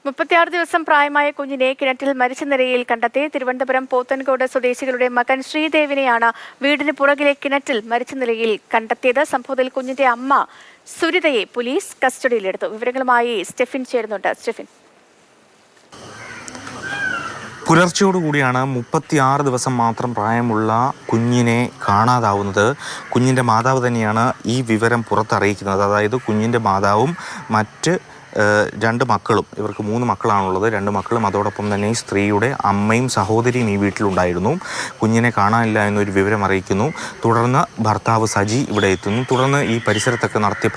36 ദിവസം പ്രായമായ കുഞ്ഞിനെ കിണറ്റിൽ മരിച്ച നിലയിൽ കണ്ടെത്തി. തിരുവനന്തപുരം പോത്തൻകോട് സ്വദേശികളുടെ മകൻ ശ്രീദേവിനെയാണ് വീടിന് പുറകിലെ കിണറ്റിൽ മരിച്ച നിലയിൽ കണ്ടെത്തിയത്. സംഭവത്തിൽ കുഞ്ഞിന്റെ അമ്മ സുരിതയെ പോലീസ് കസ്റ്റഡിയിലെടുത്തു. വിവരങ്ങളുമായി സ്റ്റെഫിൻ ചേരുന്നുണ്ട്. സ്റ്റെഫിൻ, പുലർച്ചയോടുകൂടിയാണ് 36 ദിവസം മാത്രം പ്രായമുള്ള കുഞ്ഞിനെ കാണാതാവുന്നത്. കുഞ്ഞിൻ്റെ മാതാവ് തന്നെയാണ് ഈ വിവരം പുറത്തറിയിക്കുന്നത്. അതായത് കുഞ്ഞിൻ്റെ മാതാവും മറ്റ് 2 മക്കളും, ഇവർക്ക് 3 മക്കളാണുള്ളത്. 2 മക്കളും അതോടൊപ്പം തന്നെ ഈ സ്ത്രീയുടെ അമ്മയും സഹോദരിയും ഈ വീട്ടിലുണ്ടായിരുന്നു. കുഞ്ഞിനെ കാണാനില്ല എന്നൊരു വിവരം അറിയിക്കുന്നു. തുടർന്ന് ഭർത്താവ് സജി ഇവിടെ എത്തുന്നു. തുടർന്ന് ഈ പരിസരത്തൊക്കെ നടത്തിയ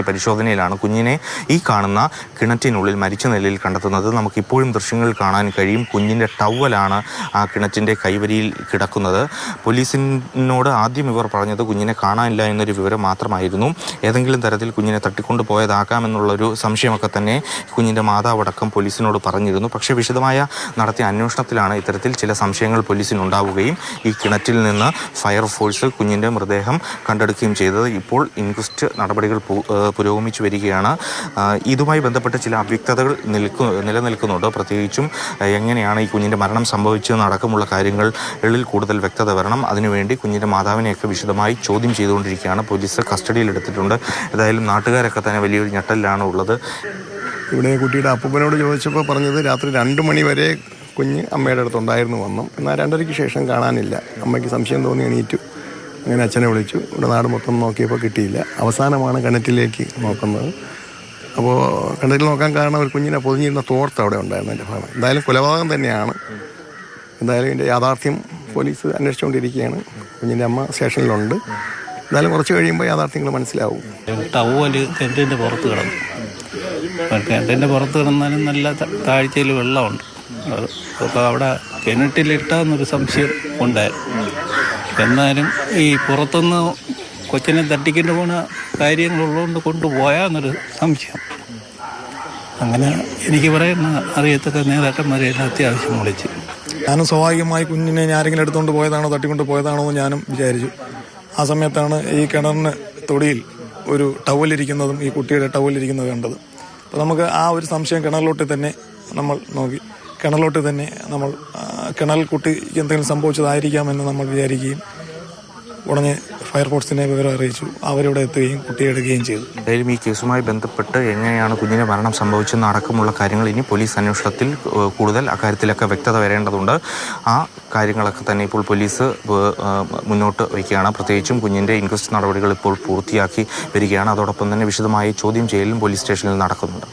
പരിശോധനയിലാണ് കുഞ്ഞിനെ ഈ കാണുന്ന കിണറ്റിനുള്ളിൽ മരിച്ച നിലയിൽ കണ്ടെത്തുന്നത്. നമുക്കിപ്പോഴും ദൃശ്യങ്ങൾ കാണാൻ കഴിയും. കുഞ്ഞിൻ്റെ ടവലാണ് ആ കിണറ്റിൻ്റെ കൈവരിയിൽ കിടക്കുന്നത്. പോലീസിനോട് ആദ്യം ഇവർ പറഞ്ഞത് കുഞ്ഞിനെ കാണാനില്ല എന്നൊരു വിവരം മാത്രമായിരുന്നു. ഏതെങ്കിലും തരത്തിൽ കുഞ്ഞിനെ തട്ടിക്കൊണ്ടു പോയതാക്കാമെന്നുള്ളൊരു സംശയമൊക്കെ തന്നെ കുഞ്ഞിൻ്റെ മാതാവടക്കം പോലീസിനോട് പറഞ്ഞിരുന്നു. പക്ഷേ വിശദമായ നടത്തിയ അന്വേഷണത്തിലാണ് ഇത്തരത്തിൽ ചില സംശയങ്ങൾ പോലീസിനുണ്ടാവുകയും ഈ കിണറ്റിൽ നിന്ന് ഫയർഫോഴ്സ് കുഞ്ഞിൻ്റെ മൃതദേഹം കണ്ടെടുക്കുകയും ചെയ്തത്. ഇപ്പോൾ ഇൻക്വസ്റ്റ് നടപടികൾ പുരോഗമിച്ചു വരികയാണ്. ഇതുമായി ബന്ധപ്പെട്ട് ചില അവ്യക്തതകൾ നിലനിൽക്കുന്നുണ്ട്. പ്രത്യേകിച്ചും എങ്ങനെയാണ് ഈ കുഞ്ഞിൻ്റെ മരണം സംഭവിച്ചതെന്നടക്കമുള്ള കാര്യങ്ങളിൽ കൂടുതൽ വ്യക്തത വരണം. അതിനുവേണ്ടി കുഞ്ഞിൻ്റെ മാതാവിനെയൊക്കെ വിശദമായി ചോദ്യം ചെയ്തുകൊണ്ടിരിക്കുകയാണ്. പോലീസ് കസ്റ്റഡിയിലെടുത്തിട്ടുണ്ട്. ഏതായാലും നാട്ടുകാരൊക്കെ തന്നെ വലിയൊരു ഞെട്ടലിലാണ് ഉള്ളത്. ഇവിടെ കുട്ടിയുടെ അപ്പൂപ്പനോട് ചോദിച്ചപ്പോൾ പറഞ്ഞത് രാത്രി 2 മണി വരെ കുഞ്ഞ് അമ്മയുടെ അടുത്തുണ്ടായിരുന്നു വന്നു. എന്നാൽ 2:30-ക്ക് ശേഷം കാണാനില്ല. അമ്മയ്ക്ക് സംശയം തോന്നി എണീറ്റു. അങ്ങനെ അച്ഛനെ വിളിച്ചു. ഇവിടെ നാട് മൊത്തം നോക്കിയപ്പോൾ കിട്ടിയില്ല. അവസാനമാണ് കിണറ്റിലേക്ക് നോക്കുന്നത്. അപ്പോൾ കിണറ്റിൽ നോക്കാൻ കാരണം ഒരു കുഞ്ഞിനെ പൊതിഞ്ഞിരുന്ന തോർത്ത് അവിടെ ഉണ്ടായിരുന്നു. എൻ്റെ ഭാഗം എന്തായാലും കൊലപാതകം തന്നെയാണ്. എന്തായാലും ഇതിൻ്റെ യാഥാർത്ഥ്യം പോലീസ് അന്വേഷിച്ചുകൊണ്ടിരിക്കുകയാണ്. കുഞ്ഞിൻ്റെ അമ്മ സ്റ്റേഷനിലുണ്ട്. എന്നാലും കുറച്ച് കഴിയുമ്പോൾ യാഥാർത്ഥ്യങ്ങൾ മനസ്സിലാവും. ടവല് കിണറ്റിൻ്റെ പുറത്ത് കിടന്നു. കിണറ്റിൻ്റെ പുറത്ത് കിടന്നാലും നല്ല താഴ്ചയിൽ വെള്ളമുണ്ട്. അപ്പോൾ അവിടെ കിണറ്റിലിട്ടാന്നൊരു സംശയം ഉണ്ടായിരുന്നു. എന്നാലും ഈ പുറത്തുനിന്ന് കൊച്ചിനെ തട്ടിക്കൊണ്ട് പോണ കാര്യങ്ങളുള്ളതുകൊണ്ട് കൊണ്ടുപോയാന്നൊരു സംശയം. അങ്ങനെ എനിക്ക് പറയുന്ന അറിയത്തക്ക നേതാക്കന്മാരെല്ലാം അത്യാവശ്യം വിളിച്ച് ഞാനും സ്വാഭാവികമായി കുഞ്ഞിനെ ആരെങ്കിലും എടുത്തുകൊണ്ട് പോയതാണോ തട്ടിക്കൊണ്ട് പോയതാണോ എന്ന് ഞാനും വിചാരിച്ചു. ആ സമയത്താണ് ഈ കിണറിന് തൊടിയിൽ ഒരു ടവലിരിക്കുന്നതും ഈ കുട്ടിയുടെ ടവലിരിക്കുന്നത് കണ്ടത്. അപ്പോൾ നമുക്ക് ആ ഒരു സംശയം കിണറിലോട്ട് തന്നെ നമ്മൾ നോക്കി. കിണറിലോട്ട് തന്നെ നമ്മൾ കിണറിൽ കുട്ടിക്ക് എന്തെങ്കിലും സംഭവിച്ചതായിരിക്കാമെന്ന് നമ്മൾ വിചാരിക്കുകയും ഉടനെ ഫയർഫോഴ്സിനെ വിവരം അറിയിച്ചു. അവരിവിടെ എത്തുകയും കുട്ടിയെ എടുക്കുകയും ചെയ്തു. എന്തായാലും ഈ കേസുമായി ബന്ധപ്പെട്ട് എങ്ങനെയാണ് കുഞ്ഞിന് മരണം സംഭവിച്ചെന്ന് അടക്കമുള്ള കാര്യങ്ങൾ ഇനി പോലീസ് അന്വേഷണത്തിൽ കൂടുതൽ അക്കാര്യത്തിലൊക്കെ വ്യക്തത വരേണ്ടതുണ്ട്. ആ കാര്യങ്ങളൊക്കെ തന്നെ ഇപ്പോൾ പോലീസ് മുന്നോട്ട് വയ്ക്കുകയാണ്. പ്രത്യേകിച്ചും കുഞ്ഞിൻ്റെ ഇൻക്വസ്റ്റ് നടപടികൾ ഇപ്പോൾ പൂർത്തിയാക്കി വരികയാണ്. അതോടൊപ്പം തന്നെ വിശദമായി ചോദ്യം ചെയ്യലും പോലീസ് സ്റ്റേഷനിൽ നടക്കുന്നുണ്ട്.